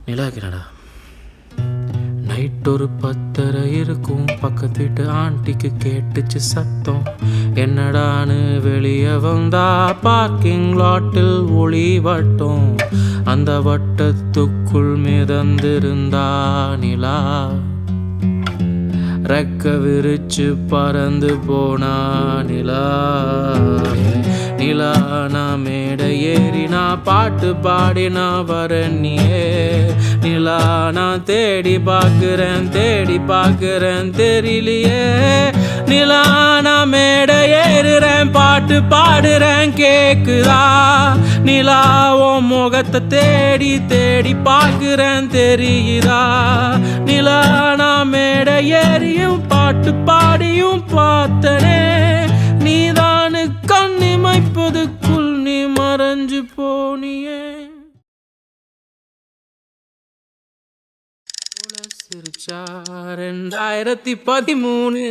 நிலாக்கிறடா. Night ஒரு 10:30 இருக்கும். பக்கத்து வீட்டு ஆண்டிக்கு கேட்டுச்சு சத்தம். என்னடான்னு வெளியே வந்தா பார்க்கிங் லாட்டில் ஒளி வட்டம். அந்த வட்டத்துக்குள் மிதந்திருந்தா நிலா. ரெக்க விரிச்சு பறந்து போனா நிலா. நிலா நான் மேடை ஏறினா பாட்டு பாடினா வரணியே. நிலா நான் தேடி பார்க்கிறேன் தெரியலையே. நிலா நான் மேடை ஏறுறேன் பாட்டு பாடுறேன் கேக்குதா. நிலா உன் முகத்தை தேடி தேடி பார்க்கிறேன் தெரியுதா. நிலா நான் மேடை ஏறியும் பாட்டு பாடியும் பார்த்தனே. நீதானு கண்ணிமைப்பதுக்குள் நீ மறைஞ்சு போனியே. சிரிச்சா 2013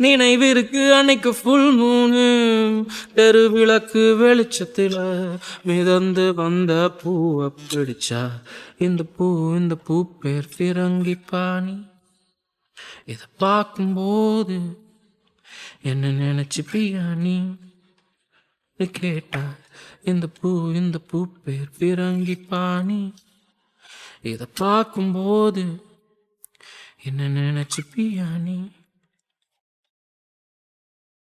நினைவிற்கு அன்னைக்கு ஃபுல் மூணு. தெருவிளக்கு வெளிச்சத்தில் மிதந்து வந்த பூவை பிடிச்சா. இந்த பூ பேர் ஃபிரங்கிப்பானி. இதை பார்க்கும்போது என்ன நினைச்சுப்பியா நீ கேட்டா. இந்த பூ பேர் ஃபிரங்கிப்பானி. இதை பார்க்கும்போது என்ன நினைச்சுப்பியா நீ.